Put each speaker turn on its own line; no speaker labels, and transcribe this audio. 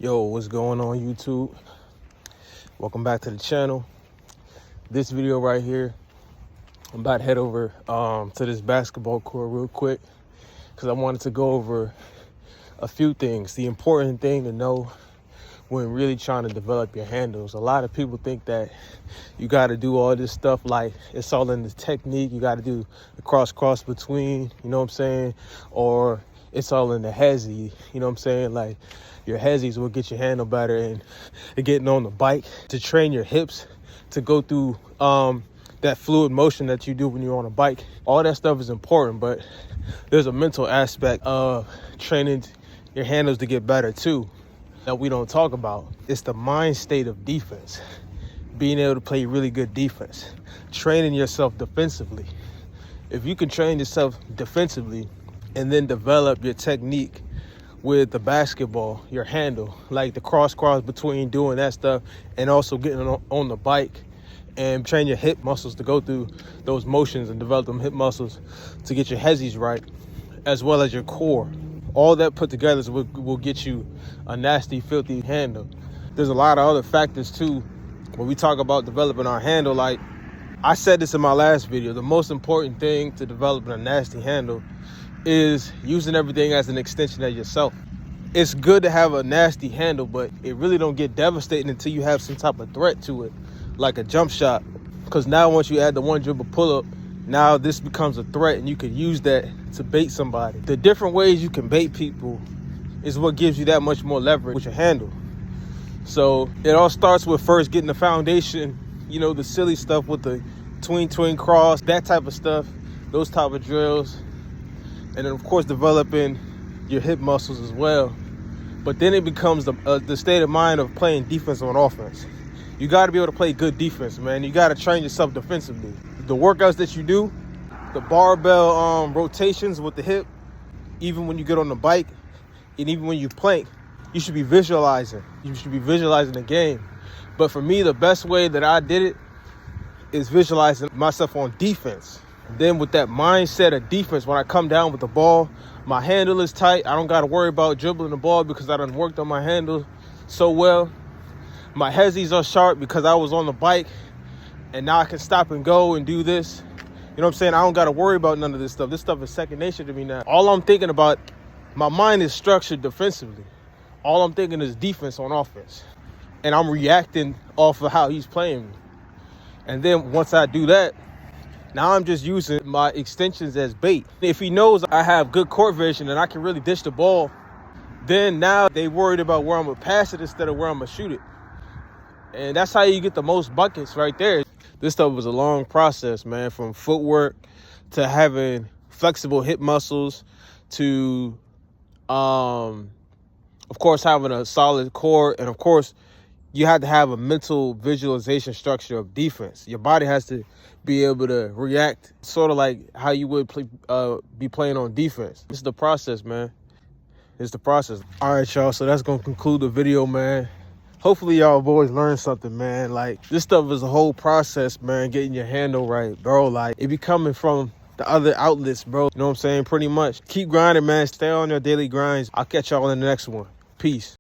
Yo, what's going on YouTube? Welcome back to the channel. This video right here, I'm about to head over to this basketball court real quick because I wanted to go over a few things. The important thing to know when really trying to develop your handles. A lot of people think that you got to do all this stuff like it's all in the technique. You got to do the cross between, you know what I'm saying? Or it's all in the hezzy, you know what I'm saying? Like your hezzies will get your handle better, and getting on the bike to train your hips to go through that fluid motion that you do when you're on a bike. All that stuff is important, but there's a mental aspect of training your handles to get better too that we don't talk about. It's the mind state of defense, being able to play really good defense, training yourself defensively. If you can train yourself defensively and then develop your technique with the basketball, your handle, like the cross between doing that stuff and also getting on the bike and train your hip muscles to go through those motions and develop them hip muscles to get your hezzies right, as well as your core. All that put together will get you a nasty, filthy handle. There's a lot of other factors too when we talk about developing our handle. Like I said this in my last video, the most important thing to developing a nasty handle is using everything as an extension of yourself. It's good to have a nasty handle, but it really don't get devastating until you have some type of threat to it, like a jump shot. Because now once you add the one dribble pull-up, now this becomes a threat and you could use that to bait somebody. The different ways you can bait people is what gives you that much more leverage with your handle. So it all starts with first getting the foundation, you know, the silly stuff with the tween cross, that type of stuff, those type of drills. And then of course developing your hip muscles as well. But then it becomes the state of mind of playing defense on offense. You got to be able to play good defense, man. You got to train yourself defensively. The workouts that you do, the barbell rotations with the hip, even when you get on the bike and even when you plank, you should be visualizing. You should be visualizing the game. But for me, the best way that I did it is visualizing myself on defense. Then with that mindset of defense, when I come down with the ball, my handle is tight. I don't got to worry about dribbling the ball because I done worked on my handle so well. My hezzies are sharp because I was on the bike, and now I can stop and go and do this. You know what I'm saying? I don't got to worry about none of this stuff. This stuff is second nature to me now. All I'm thinking about, my mind is structured defensively. All I'm thinking is defense on offense. And I'm reacting off of how he's playing me. And then once I do that, now I'm just using my extensions as bait. If he knows I have good court vision and I can really dish the ball, then now they worried about where I'm going to pass it instead of where I'm going to shoot it. And that's how you get the most buckets right there. This stuff was a long process, man, from footwork to having flexible hip muscles to, of course, having a solid core. And, of course, you have to have a mental visualization structure of defense. Your body has to be able to react sort of like how you would be playing on defense. This is the process, man. It's the process. All right, y'all. So that's going to conclude the video, man. Hopefully y'all boys learned something, man. Like this stuff is a whole process, man, getting your handle right, bro. Like it be coming from the other outlets, bro. You know what I'm saying? Pretty much. Keep grinding, man. Stay on your daily grinds. I'll catch y'all in the next one. Peace.